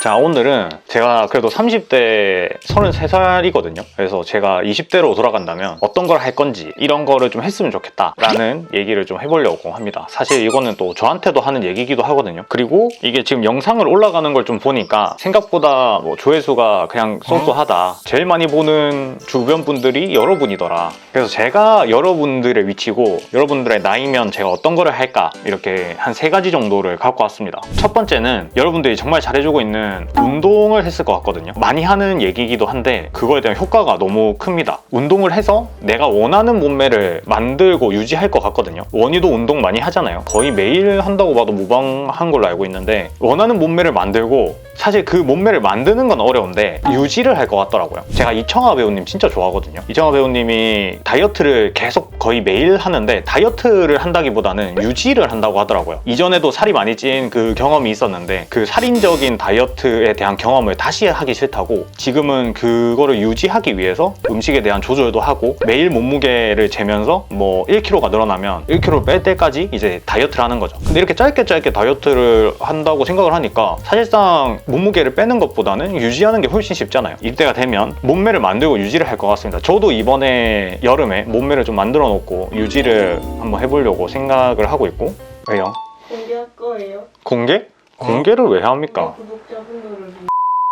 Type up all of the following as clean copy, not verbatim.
자, 오늘은 제가 그래도 30대 33살이거든요. 그래서 제가 20대로 돌아간다면 어떤 걸 할 건지 이런 거를 좀 했으면 좋겠다라는 얘기를 좀 해보려고 합니다. 사실 이거는 또 저한테도 하는 얘기기도 하거든요. 그리고 이게 지금 영상을 올라가는 걸 좀 보니까 생각보다 뭐 조회수가 그냥 쏘쏘하다. 제일 많이 보는 주변 분들이 여러분이더라. 그래서 제가 여러분들의 위치고 여러분들의 나이면 제가 어떤 거를 할까 이렇게 한 3가지 정도를 갖고 왔습니다. 첫 번째는 여러분들이 정말 잘해주고 있는 운동을 했을 것 같거든요. 많이 하는 얘기이기도 한데 그거에 대한 효과가 너무 큽니다. 운동을 해서 내가 원하는 몸매를 만들고 유지할 것 같거든요. 원희도 운동 많이 하잖아요. 거의 매일 한다고 봐도 무방한 걸로 알고 있는데 원하는 몸매를 만들고 사실 그 몸매를 만드는 건 어려운데 유지를 할 것 같더라고요. 제가 이청아 배우님 진짜 좋아하거든요. 이청아 배우님이 다이어트를 계속 거의 매일 하는데 다이어트를 한다기보다는 유지를 한다고 하더라고요. 이전에도 살이 많이 찐 그 경험이 있었는데 그 살인적인 다이어트에 대한 경험을 다시 하기 싫다고 지금은 그거를 유지하기 위해서 음식에 대한 조절도 하고 매일 몸무게를 재면서 뭐 1kg가 늘어나면 1kg를 뺄 때까지 이제 다이어트를 하는 거죠. 근데 이렇게 짧게 다이어트를 한다고 생각을 하니까 사실상 몸무게를 빼는 것보다는 유지하는 게 훨씬 쉽잖아요. 이때가 되면 몸매를 만들고 유지를 할 것 같습니다. 저도 이번에 여름에 몸매를 좀 만들어 놓고 유지를 한번 해보려고 생각을 하고 있고. 왜요? 공개할 거예요? 공개? 공개를 왜 합니까? 구독자분들을 위해.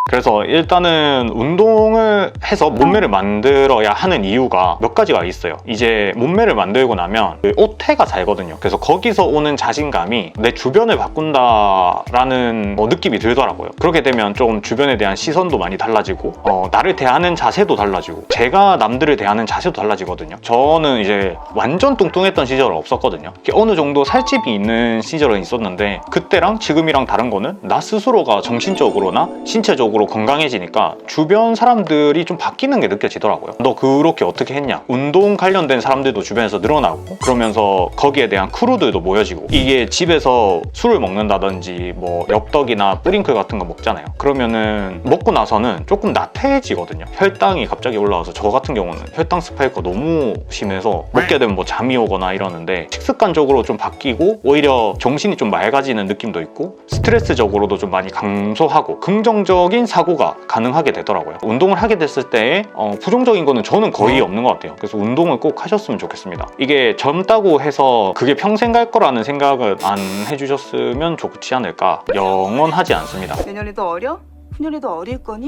그래서 일단은 운동을 해서 몸매를 만들어야 하는 이유가 몇 가지가 있어요. 이제 몸매를 만들고 나면 그 오태가 살거든요. 그래서 거기서 오는 자신감이 내 주변을 바꾼다라는 느낌이 들더라고요. 그렇게 되면 좀 주변에 대한 시선도 많이 달라지고 나를 대하는 자세도 달라지고 제가 남들을 대하는 자세도 달라지거든요. 저는 이제 완전 뚱뚱했던 시절은 없었거든요. 어느 정도 살집이 있는 시절은 있었는데 그때랑 지금이랑 다른 거는 나 스스로가 정신적으로나 신체적으로 건강해지니까 주변 사람들이 좀 바뀌는 게 느껴지더라고요. 너 그렇게 어떻게 했냐? 운동 관련된 사람들도 주변에서 늘어나고 그러면서 거기에 대한 크루들도 모여지고 이게 집에서 술을 먹는다든지 뭐 엽떡이나 뿌링클 같은 거 먹잖아요. 그러면은 먹고 나서는 조금 나태해지거든요. 혈당이 갑자기 올라와서 저 같은 경우는 혈당 스파이크가 너무 심해서 먹게 되면 뭐 잠이 오거나 이러는데 식습관적으로 좀 바뀌고 오히려 정신이 좀 맑아지는 느낌도 있고 스트레스적으로도 좀 많이 감소하고 긍정적인 사고가 가능하게 되더라고요. 운동을 하게 됐을 때 부정적인 거는 저는 거의 없는 것 같아요. 그래서 운동을 꼭 하셨으면 좋겠습니다. 이게 젊다고 해서 그게 평생 갈 거라는 생각을 안 해주셨으면 좋지 않을까. 영원하지 않습니다. 내년에도 어려? 후년에도 어릴 거니?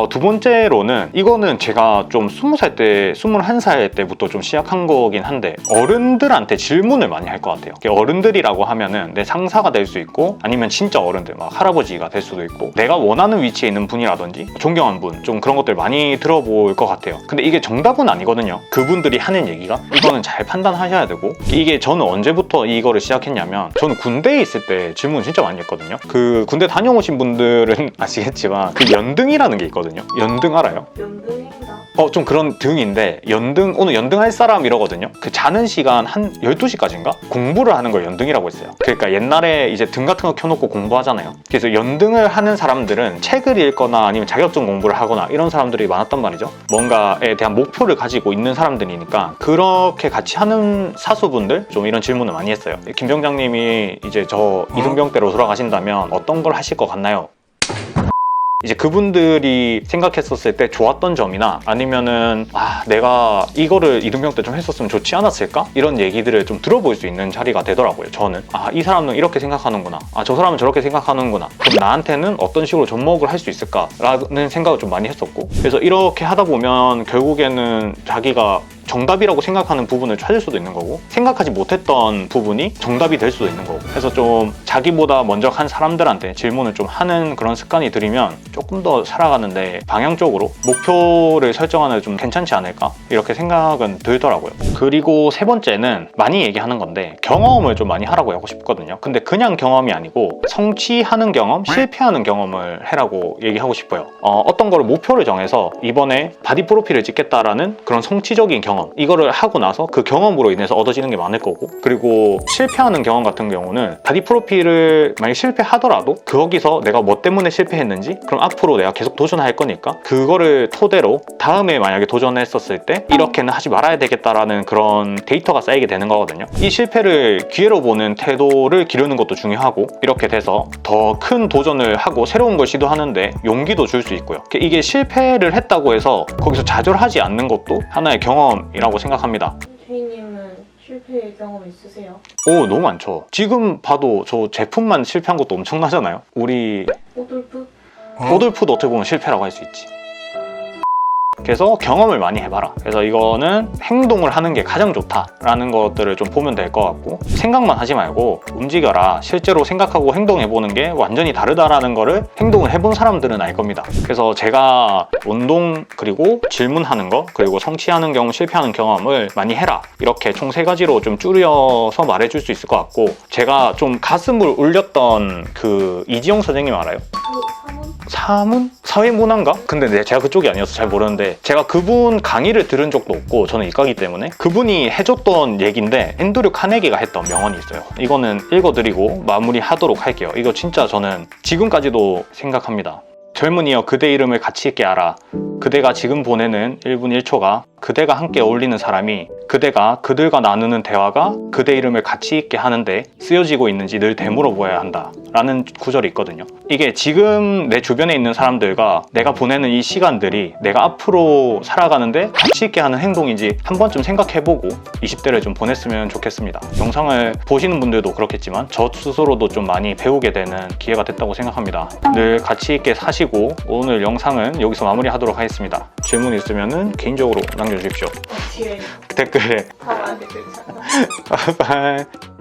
두 번째로는 이거는 제가 좀 20살 때, 21살 때부터 좀 시작한 거긴 한데 어른들한테 질문을 많이 할 것 같아요. 어른들이라고 하면은 내 상사가 될 수 있고 아니면 진짜 어른들, 막 할아버지가 될 수도 있고 내가 원하는 위치에 있는 분이라든지 존경하는 분, 좀 그런 것들 많이 들어볼 것 같아요. 근데 이게 정답은 아니거든요. 그분들이 하는 얘기가 이거는 잘 판단하셔야 되고 이게 저는 언제부터 이거를 시작했냐면 저는 군대에 있을 때 질문 진짜 많이 했거든요. 그 군대 다녀오신 분들은 아시겠지만 그 연등이라는 게 있거든요. 연등 알아요? 연등입니다. 좀 그런 등인데 오늘 연등할 사람 이러거든요. 그 자는 시간 한 12시까지인가? 공부를 하는 걸 연등이라고 했어요. 그러니까 옛날에 이제 등 같은 거 켜놓고 공부하잖아요. 그래서 연등을 하는 사람들은 책을 읽거나 아니면 자격증 공부를 하거나 이런 사람들이 많았단 말이죠. 뭔가에 대한 목표를 가지고 있는 사람들이니까 그렇게 같이 하는 사수분들 좀 이런 질문을 많이 했어요. 김 병장님이 이제 저 이등병 때로 돌아가신다면 어떤 걸 하실 것 같나요? 이제 그분들이 생각했었을 때 좋았던 점이나 아니면은 내가 이거를 이등병 때 좀 했었으면 좋지 않았을까? 이런 얘기들을 좀 들어볼 수 있는 자리가 되더라고요. 저는 이 사람은 이렇게 생각하는구나, 저 사람은 저렇게 생각하는구나, 그럼 나한테는 어떤 식으로 접목을 할 수 있을까? 라는 생각을 좀 많이 했었고 그래서 이렇게 하다 보면 결국에는 자기가 정답이라고 생각하는 부분을 찾을 수도 있는 거고 생각하지 못했던 부분이 정답이 될 수도 있는 거고 그래서 좀 자기보다 먼저 한 사람들한테 질문을 좀 하는 그런 습관이 들이면 조금 더 살아가는데 방향적으로 목표를 설정하는 데 좀 괜찮지 않을까 이렇게 생각은 들더라고요. 그리고 세 번째는 많이 얘기하는 건데 경험을 좀 많이 하라고 하고 싶거든요. 근데 그냥 경험이 아니고 성취하는 경험, 실패하는 경험을 해라고 얘기하고 싶어요. 어떤 거를 목표를 정해서 이번에 바디 프로필을 찍겠다라는 그런 성취적인 경험 경험, 이거를 하고 나서 그 경험으로 인해서 얻어지는 게 많을 거고, 그리고 실패하는 경험 같은 경우는 바디 프로필을 만약 실패하더라도 거기서 내가 뭐 때문에 실패했는지, 그럼 앞으로 내가 계속 도전할 거니까 그거를 토대로 다음에 만약에 도전했었을 때 이렇게는 하지 말아야 되겠다라는 그런 데이터가 쌓이게 되는 거거든요. 이 실패를 기회로 보는 태도를 기르는 것도 중요하고, 이렇게 돼서 더 큰 도전을 하고 새로운 걸 시도하는데 용기도 줄 수 있고요. 이게 실패를 했다고 해서 거기서 좌절하지 않는 것도 하나의 경험이라고 생각합니다. 주인님은 실패 경험 있으세요? 오, 너무 많죠. 지금 봐도 저 제품만 실패한 것도 엄청나잖아요. 우리 오돌프? 오돌프도 어떻게 보면 실패라고 할 수 있지. 그래서 경험을 많이 해봐라. 그래서 이거는 행동을 하는 게 가장 좋다라는 것들을 좀 보면 될 것 같고, 생각만 하지 말고 움직여라. 실제로 생각하고 행동해보는 게 완전히 다르다라는 거를 행동을 해본 사람들은 알 겁니다. 그래서 제가 운동, 그리고 질문하는 거, 그리고 성취하는 경우, 실패하는 경험을 많이 해라, 이렇게 총 3가지로 좀 줄여서 말해줄 수 있을 것 같고, 제가 좀 가슴을 울렸던 그 이지영 선생님 알아요? 사문? 사회문화인가? 근데 제가 그쪽이 아니어서 잘 모르는데, 제가 그분 강의를 들은 적도 없고, 저는 이과이기 때문에 그분이 해줬던 얘기인데, 앤드류 카네기가 했던 명언이 있어요. 이거는 읽어드리고 마무리하도록 할게요. 이거 진짜 저는 지금까지도 생각합니다. 젊은이여, 그대 이름을 가치 있게 알아. 그대가 지금 보내는 1분 1초가 그대가 함께 어울리는 사람이 그대가 그들과 나누는 대화가 그대 이름을 가치 있게 하는데 쓰여지고 있는지 늘 되물어보아야 한다 라는 구절이 있거든요. 이게 지금 내 주변에 있는 사람들과 내가 보내는 이 시간들이 내가 앞으로 살아가는데 가치 있게 하는 행동인지 한 번쯤 생각해보고 20대를 좀 보냈으면 좋겠습니다. 영상을 보시는 분들도 그렇겠지만 저 스스로도 좀 많이 배우게 되는 기회가 됐다고 생각합니다. 늘 가치 있게 사시고, 오늘 영상은 여기서 마무리하도록 하겠습니다. 질문 있으면 개인적으로 남겨주십시오. 뒤에 댓글에. 답 안 해도 괜찮아. 바이바이.